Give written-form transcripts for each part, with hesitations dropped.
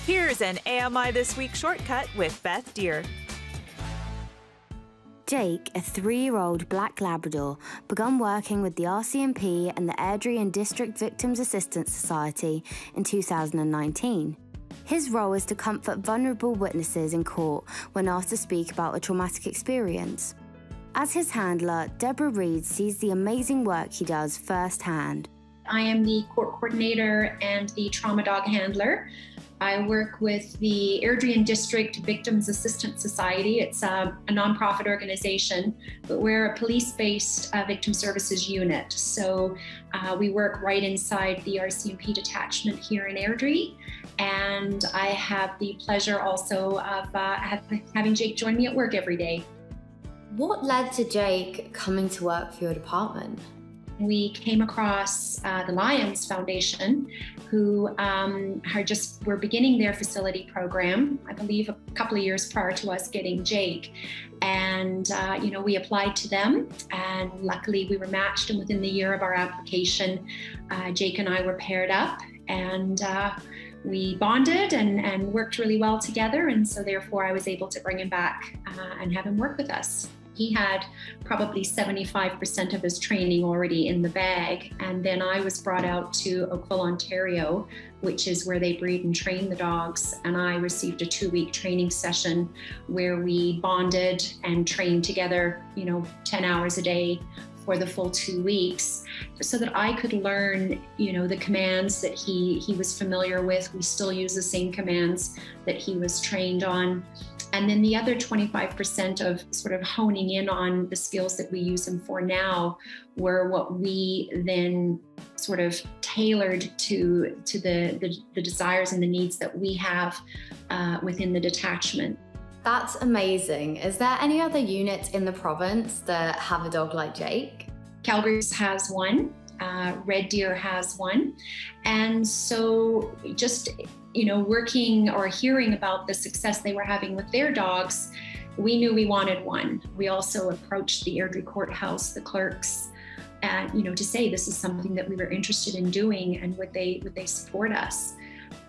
Here's an AMI This Week shortcut with Beth Deer. Jake, a 3-year-old black Labrador, began working with the RCMP and the Airdrie and District Victims Assistance Society in 2019. His role is to comfort vulnerable witnesses in court when asked to speak about a traumatic experience. As his handler, Deborah Reed sees the amazing work he does firsthand. I am the court coordinator and the trauma dog handler. I work with the Airdrie and District Victims Assistance Society. It's a nonprofit organization, but we're a police-based victim services unit. So we work right inside the RCMP detachment here in Airdrie. And I have the pleasure also of having Jake join me at work every day. What led to Jake coming to work for your department? We came across the Lions Foundation, who were beginning their facility program, I believe a couple of years prior to us getting Jake. And, we applied to them, and luckily we were matched, and within the year of our application, Jake and I were paired up, and we bonded and worked really well together. And so therefore I was able to bring him back and have him work with us. He had probably 75% of his training already in the bag. And then I was brought out to Oakville, Ontario, which is where they breed and train the dogs. And I received a 2-week training session where we bonded and trained together, 10 hours a day for the full 2 weeks, so that I could learn, the commands that he was familiar with. We still use the same commands that he was trained on. And then the other 25% of sort of honing in on the skills that we use him for now were what we then sort of tailored to the desires and the needs that we have within the detachment. That's amazing. Is there any other units in the province that have a dog like Jake? Calgary has one. Red Deer has one. And so just, working or hearing about the success they were having with their dogs, we knew we wanted one. We also approached the Airdrie courthouse, the clerks, to say this is something that we were interested in doing, and would they support us?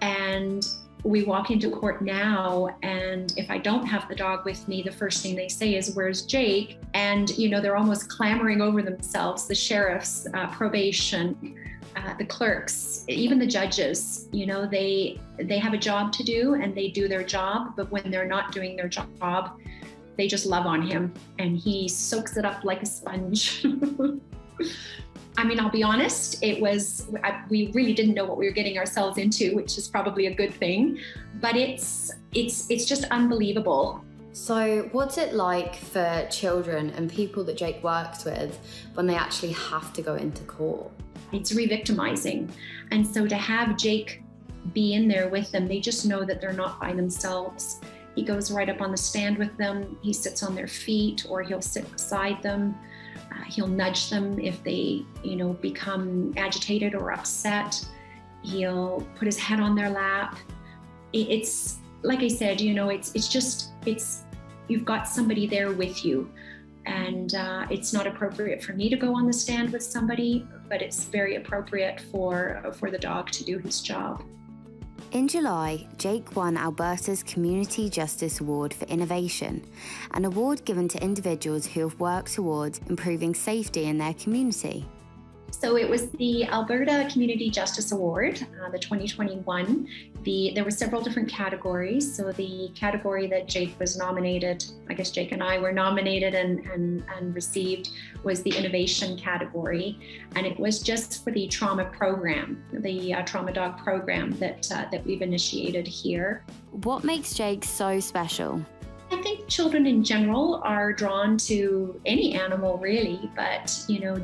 And we walk into court now, and if I don't have the dog with me, the first thing they say is, "Where's Jake?" And, they're almost clamoring over themselves, the sheriffs, probation, the clerks, even the judges. They have a job to do, and they do their job, but when they're not doing their job, they just love on him, and he soaks it up like a sponge. I'll be honest, we really didn't know what we were getting ourselves into, which is probably a good thing, but it's just unbelievable. So what's it like for children and people that Jake works with when they actually have to go into court? It's re-victimizing. And so to have Jake be in there with them, they just know that they're not by themselves. He goes right up on the stand with them. He sits on their feet, or he'll sit beside them. He'll nudge them if they, become agitated or upset. He'll put his head on their lap. It's like I said, you've got somebody there with you. And it's not appropriate for me to go on the stand with somebody, but it's very appropriate for the dog to do his job. In July, Jake won Alberta's Community Justice Award for Innovation, an award given to individuals who have worked towards improving safety in their community. So it was the Alberta Community Justice Award, the 2021. There were several different categories. So the category that Jake was nominated, I guess Jake and I were nominated and received, was the innovation category. And it was just for the trauma program, the trauma dog program that we've initiated here. What makes Jake so special? I think children in general are drawn to any animal really, but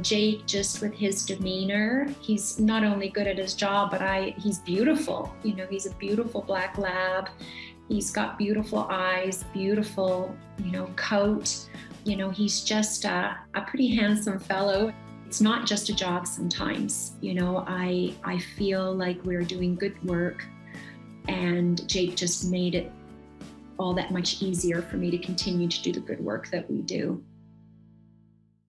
Jake, just with his demeanor, he's not only good at his job, but he's beautiful. He's a beautiful black lab. He's got beautiful eyes, beautiful, coat. He's just a pretty handsome fellow. It's not just a job sometimes. I feel like we're doing good work, and Jake just made it all that much easier for me to continue to do the good work that we do.